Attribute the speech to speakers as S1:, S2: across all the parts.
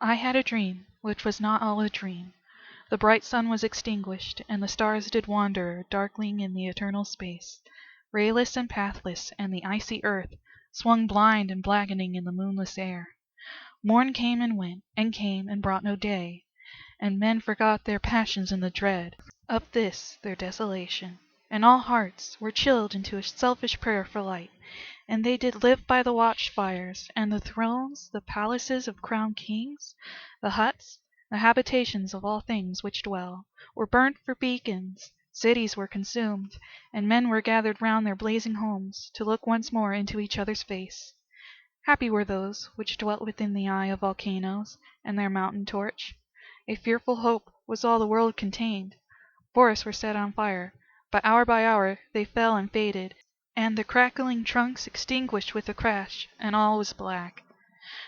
S1: I had a dream, which was not all a dream. The bright sun was extinguished, and the stars did wander darkling in the eternal space, rayless and pathless, and the icy earth swung blind and blackening in the moonless air. Morn came and went, and came and brought no day, and men forgot their passions in the dread of this their desolation, and all hearts were chilled into a selfish prayer for light, and they did live by the watchfires, and the thrones, the palaces of crowned kings, the huts, the habitations of all things which dwell, were burnt for beacons, cities were consumed, and men were gathered round their blazing homes, to look once more into each other's face. Happy were those which dwelt within the eye of volcanoes, and their mountain torch. A fearful hope was all the world contained. Forests were set on fire, but hour by hour they fell and faded, and the crackling trunks extinguished with a crash, and all was black.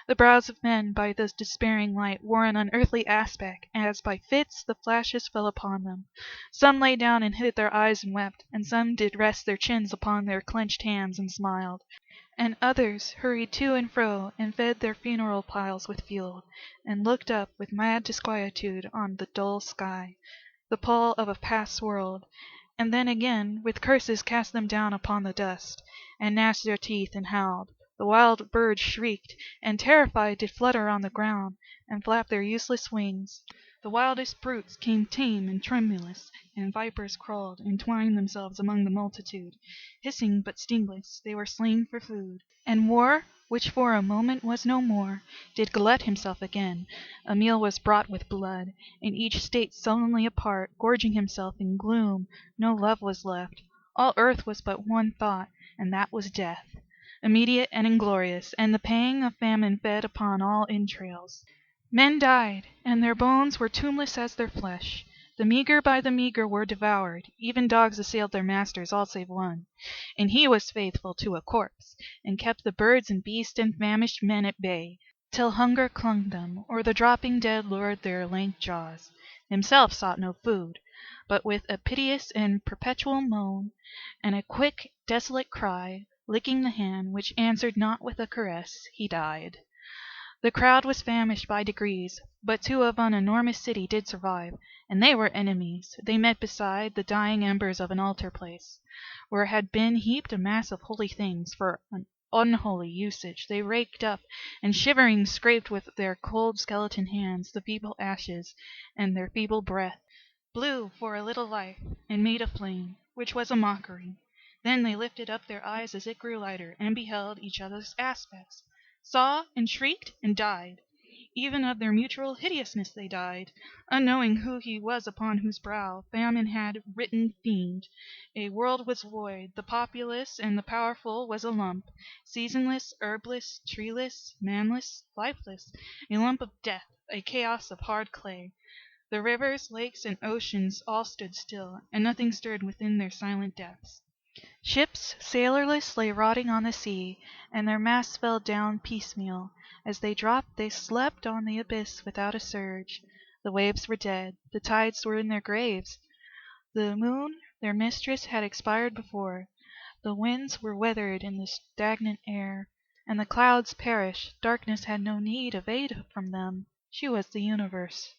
S1: The brows of men by the despairing light wore an unearthly aspect, as by fits the flashes fell upon them. Some lay down and hid their eyes and wept, and some did rest their chins upon their clenched hands and smiled, and others hurried to and fro, and fed their funeral piles with fuel, and looked up with mad disquietude on the dull sky, the pall of a past world, and then again with curses cast them down upon the dust, and gnashed their teeth and howled. The wild birds shrieked, and terrified did flutter on the ground, and flap their useless wings. The wildest brutes came tame and tremulous, and vipers crawled and twined themselves among the multitude. Hissing but stingless, they were slain for food. And war, which for a moment was no more, did glut himself again. A meal was brought with blood, and each state sullenly apart, gorging himself in gloom. No love was left. All earth was but one thought, and that was death, immediate and inglorious, and the pang of famine fed upon all entrails. Men died, and their bones were tombless as their flesh. The meagre by the meagre were devoured. Even dogs assailed their masters, all save one, and he was faithful to a corpse, and kept the birds and beasts and famished men at bay, till hunger clung them, or the dropping dead lured their lank jaws. Himself sought no food, but with a piteous and perpetual moan, and a quick, desolate cry, licking the hand which answered not with a caress, he died. The crowd was famished by degrees, but two of an enormous city did survive, and they were enemies. They met beside the dying embers of an altar place, where had been heaped a mass of holy things. For an unholy usage they raked up, and shivering scraped with their cold skeleton hands the feeble ashes, and their feeble breath blew for a little life, and made a flame, which was a mockery. Then they lifted up their eyes as it grew lighter, and beheld each other's aspects, saw and shrieked and died. Even of their mutual hideousness they died, unknowing who he was upon whose brow famine had written fiend. A world was void, the populous and the powerful was a lump, seasonless, herbless, treeless, manless, lifeless, a lump of death, a chaos of hard clay. The rivers, lakes, and oceans all stood still, and nothing stirred within their silent depths. Ships, sailorless, lay rotting on the sea, and their masts fell down piecemeal. As they dropped they slept on the abyss without a surge. The waves were dead, the tides were in their graves. The moon, their mistress, had expired before. The winds were weathered in the stagnant air, and the clouds perished. Darkness had no need of aid from them. She was the universe.